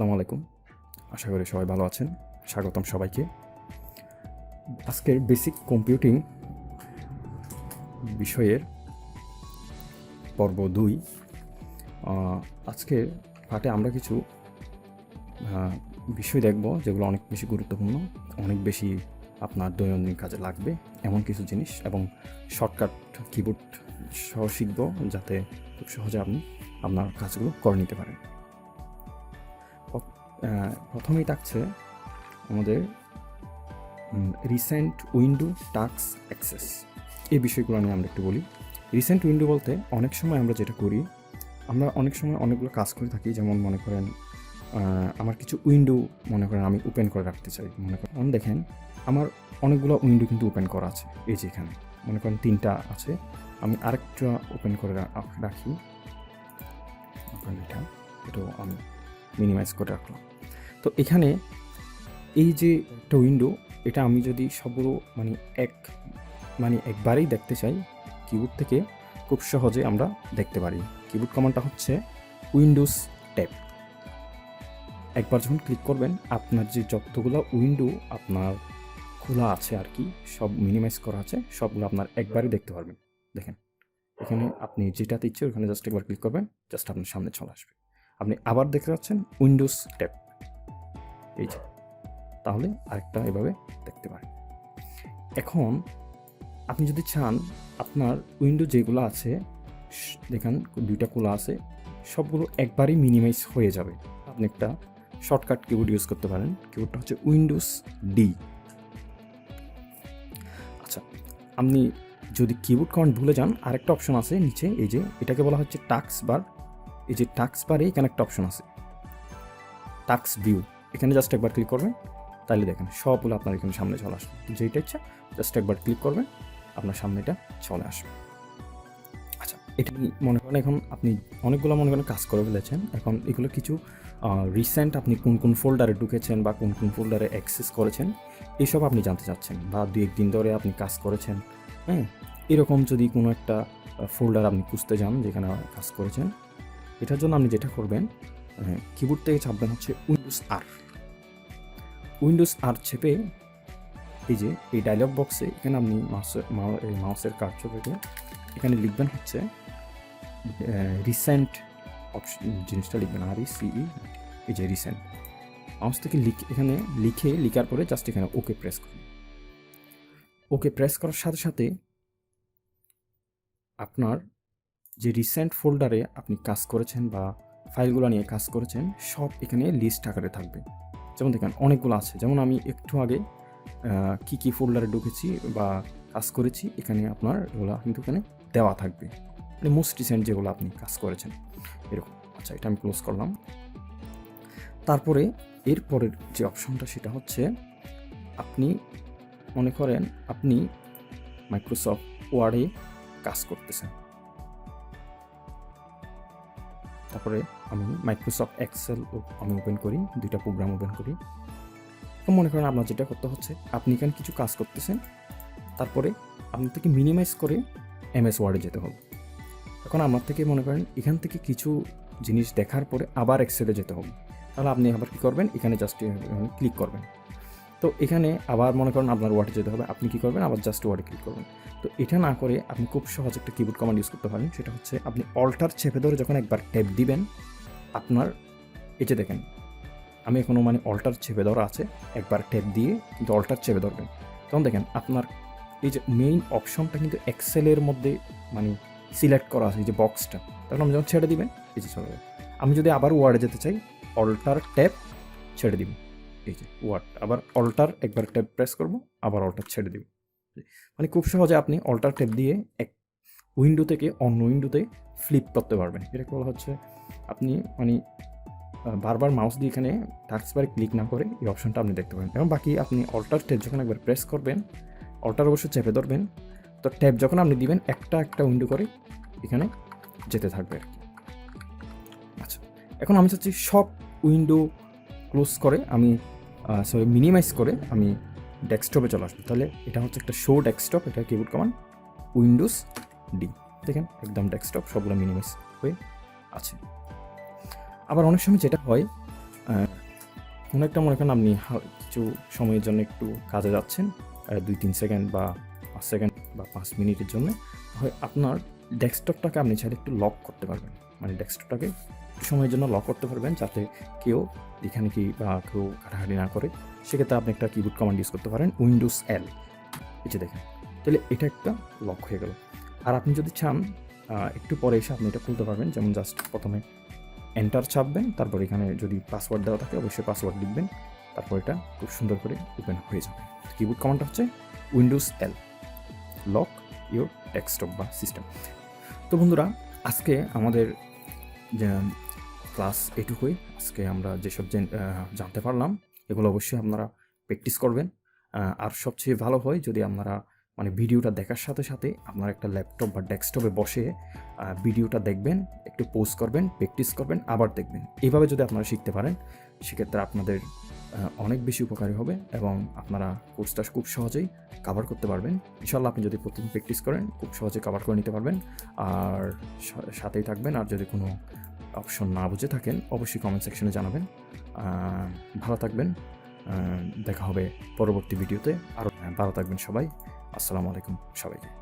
আসসালামু আলাইকুম। আশা করি সবাই ভালো আছেন। স্বাগতম সবাইকে। আজকের বেসিক কম্পিউটিং বিষয়ের পর্ব 2। আজকের পাঠে আমরা কিছু বিষয় দেখব যেগুলো অনেক বেশি গুরুত্বপূর্ণ, অনেক বেশি আপনার দৈনন্দিন কাজে লাগবে এমন কিছু জিনিস, এবং শর্টকাট কিবোর্ড সহ শিখব যাতে খুব সহজে আপনি আপনার কাজগুলো করে নিতে পারেন। প্রথমেই থাকছে আমাদের রিসেন্ট উইন্ডো টাস্ক অ্যাক্সেস। এই বিষয়গুলো নিয়ে আমরা একটু বলি। রিসেন্ট উইন্ডো বলতে অনেক সময় আমরা যেটা করি, আমরা অনেক সময় অনেকগুলো কাজ করে থাকি। যেমন মনে করেন আমার কিছু উইন্ডো মনে করেন আমি ওপেন করে রাখতে চাই। মনে করেন দেখেন আমার অনেকগুলো উইন্ডো কিন্তু ওপেন করা আছে। এই যে এখানে মনে করেন 3টা আছে, আমি আরেকটা ওপেন করে রাখি। এটাও আমি মিনিমাইজ করে রাখলাম। তো এখানে এই যে একটা উইন্ডো, এটা আমি যদি সবগুলো একবারেই দেখতে চাই, কিবোর্ড থেকে খুব সহজে আমরা দেখতে পারি। কিবোর্ড কমান্ডটা হচ্ছে উইন্ডোজ ট্যাব। একবার যখন ক্লিক করবেন, আপনার যে যতগুলো উইন্ডো আপনার খোলা আছে আর কি, সব মিনিমাইজ করা আছে, সবগুলো আপনার একবারই দেখতে পারবেন। দেখেন এখানে আপনি যেটাতে ইচ্ছে ওখানে জাস্ট একবার ক্লিক করবেন, জাস্ট আপনার সামনে চলে আসবে। আপনি আবার দেখতে পাচ্ছেন উইন্ডোজ ট্যাব, এই যে। তাহলে আরেকটা এভাবে দেখতে পারেন। এখন আপনি যদি চান আপনার উইন্ডো যেগুলো আছে, দেখেন 2টা খোলা আছে, সবগুলো একবারই মিনিমাইজ হয়ে যাবে। আপনি একটা শর্টকাট কিবোর্ড ইউজ করতে পারেন। কিবোর্ডটা হচ্ছে উইন্ডোজ ডি। আচ্ছা, আপনি যদি কিবোর্ড কমান্ড ভুলে যান, আরেকটা অপশন আছে নিচে, এই যে এটাকে বলা হচ্ছে টাস্ক বার। এই যে টাস্ক বারে এখানে একটা অপশন আছে টাস্ক ভিউ। এখানে জাস্ট একবার ক্লিক করবেন, তাহলে দেখেন সবগুলো আপনার এখানে সামনে চলে আসবে। যেটা ইচ্ছা জাস্ট একবার ক্লিক করবেন, আপনার সামনে এটা চলে আসবে। আচ্ছা, এটা মনে করেন এখন আপনি অনেকগুলো মনে করেন কাজ করে ফেলেছেন। এখন এগুলো কিছু রিসেন্ট আপনি কোন কোন ফোল্ডারে ঢুকেছেন বা কোন কোন ফোল্ডারে অ্যাক্সেস করেছেন এইসব আপনি জানতে চাচ্ছেন, বা 2-1 দিন ধরে আপনি কাজ করেছেন। হ্যাঁ, এরকম যদি কোনো একটা ফোল্ডার আপনি খুঁজতে যান যেখানে কাজ করেছেন, এটার জন্য আপনি যেটা করবেন, কিবোর্ড থেকে চাপবেন হচ্ছে উইন্ডোজ আর চেপে এই যে এই ডায়লগ বক্সে এখানে আপনি মাউসের কার্সর রেখে এখানে লিখবেন হচ্ছে রিসেন্ট অপশন, জিনিসটা লিখবেন RECE, এই যে রিসেন্ট। মাউস থেকে এখানে লিখার পরে জাস্ট এখানে ওকে প্রেস করুন। ওকে প্রেস করার সাথে সাথে আপনার যে রিসেন্ট ফোল্ডারে আপনি কাজ করেছেন বা ফাইলগুলো নিয়ে কাজ করেছেন সব এখানে লিস্ট আকারে থাকবে। যেমন দেখেন অনেকগুলো আছে, যেমন আমি একটু আগে কী ফোল্ডারে ঢুকেছি বা কাজ করেছি, এখানে আপনার এগুলো কিন্তু এখানে দেওয়া থাকবে, মানে মোস্ট রিসেন্ট যেগুলো আপনি কাজ করেছেন এরকম। আচ্ছা, এটা আমি ক্লোজ করলাম। তারপরে এরপরের যে অপশনটা সেটা হচ্ছে, আপনি মনে করেন আপনি মাইক্রোসফট ওয়ার্ডে কাজ করতেছেন, তারপরে আমি মাইক্রোসফট এক্সেল আমি ওপেন করি, 2টা প্রোগ্রাম ওপেন করি। তো মনে করেন আপনার যেটা করতে হচ্ছে, আপনি এখানে কিছু কাজ করতেছেন, তারপরে আপনার থেকে মিনিমাইজ করে MS ওয়ার্ডে যেতে হবে। এখন আমার থেকে মনে করেন এখান থেকে কিছু জিনিস দেখার পরে আবার এক্সেলে যেতে হবে, তাহলে আপনি আবার কী করবেন, এখানে জাস্ট ক্লিক করবেন। তো এখানে আবার মনে করেন আপনার ওয়ার্ডে যেতে হবে, আপনি কী করবেন, আবার জাস্ট ওয়ার্ডে ক্লিক করবেন। তো এটা না করে আপনি খুব সহজ একটা কিবোর্ড কমান্ড ইউজ করতে পারেন, সেটা হচ্ছে আপনি অল্টার চেপে ধরে যখন একবার ট্যাব দিবেন, আপনার এই যে দেখেন আমি এখনও অল্টার চেপে ধরা আছে, একবার ট্যাব দিয়ে কিন্তু অল্টার চেপে ধরবেন, তখন দেখেন আপনার এই যে মেইন অপশনটা কিন্তু এক্সেলের মধ্যে সিলেক্ট করা আছে, এই যে বক্সটা। তখন আমি যখন ছেড়ে দিবেন এই যে চলে যাবে। আমি যদি আবার ওয়ার্ডে যেতে চাই, অল্টার ট্যাব ছেড়ে দিব, এই যে ওয়ার্ড, আবার অল্টার একবার ট্যাব প্রেস করব, আবার অল্টার ছেড়ে দিব। খুব সহজে আপনি অল্টার ট্যাব দিয়ে এক উইন্ডো থেকে অন্য উইন্ডোতে ফ্লিপ করতে পারবেন। এটাকে বলা হচ্ছে আপনি বারবার মাউস দিয়ে এখানে টাস্ক বারে ক্লিক না করে এই অপশনটা আপনি দেখতে পারেন। এবং বাকি আপনি অল্টার ট্যাব যখন একবার প্রেস করবেন, অল্টার অবশ্যই চেপে ধরবেন, তো ট্যাব যখন আপনি দিবেন একটা উইন্ডো করে এখানে যেতে থাকবে আর কি। আচ্ছা, এখন আমি চাচ্ছি সব উইন্ডো ক্লোজ করে আমি মিনিমাইজ করে আমি ডেস্কটপে চলে আসবো। তাহলে এটা হচ্ছে একটা শো ডেস্কটপ, এটা কিবোর্ড কমান্ড উইন্ডোজ ডি। দেখেন একদম ডেস্কটপ সবগুলো মিনিমাইজ হয়ে আছে। আবার অনেক সময় যেটা হয়, কোনো একটা মনে করেন আপনি কিছু সময়ের জন্য একটু কাজে যাচ্ছেন, 2-3 সেকেন্ড বা 5 সেকেন্ড বা 5 মিনিটের জন্য, হয় আপনার ডেস্কটপটাকে আপনি চাইলে একটু লক করতে পারবেন। মানে ডেস্কটপটাকে একটু সময়ের জন্য লক করতে পারবেন, যাতে কেউ দেখানেকি বা কেউ ঘাটাঘাটি না করে। সেক্ষেত্রে আপনি একটা কিবোর্ড কমান্ড ইউজ করতে পারেন, উইন্ডোজ এল, এই যে দেখেন। তাহলে এটা একটা লক হয়ে গেল। আর আপনি যদি চান একটু পরে এসে আপনি এটা খুলতে পারবেন। যেমন জাস্ট প্রথমে এন্টার চাপবেন, তারপর এখানে যদি পাসওয়ার্ড দেওয়া থাকে অবশ্যই পাসওয়ার্ড লিখবেন, তারপর এটা খুব সুন্দর করে ওপেন হয়ে যাবে। কিবোর্ড কমান্ডটা হচ্ছে Windows L, lock your desktop বা সিস্টেম। তো বন্ধুরা, আজকে আমাদের যে ক্লাস এটুকুই। আজকে আমরা যেসব জানতে পারলাম এগুলো অবশ্যই আপনারা প্র্যাকটিস করবেন। আর সবচেয়ে ভালো হয় যদি আপনারা মানে ভিডিওটা দেখার সাথে সাথে আপনারা একটা ল্যাপটপ বা ডেস্কটপে বসে ভিডিওটা দেখবেন, একটু পজ করবেন, প্র্যাকটিস করবেন, আবার দেখবেন। এইভাবে যদি আপনারা শিখতে পারেন সেক্ষেত্রে আপনাদের অনেক বেশি উপকারী হবে এবং আপনারা কোর্সটা খুব সহজেই কভার করতে পারবেন। ইনশাল্লাহ আপনি যদি প্রতিদিন প্র্যাকটিস করেন খুব সহজে কভার করে নিতে পারবেন। আর সাথেই থাকবেন। আর যদি কোনো অপশন না বুঝে থাকেন অবশ্যই কমেন্ট সেকশনে জানাবেন। ভালো থাকবেন, দেখা হবে পরবর্তী ভিডিওতে। আরও ভালো থাকবেন সবাই। আসসালামু আলাইকুম সবাইকে।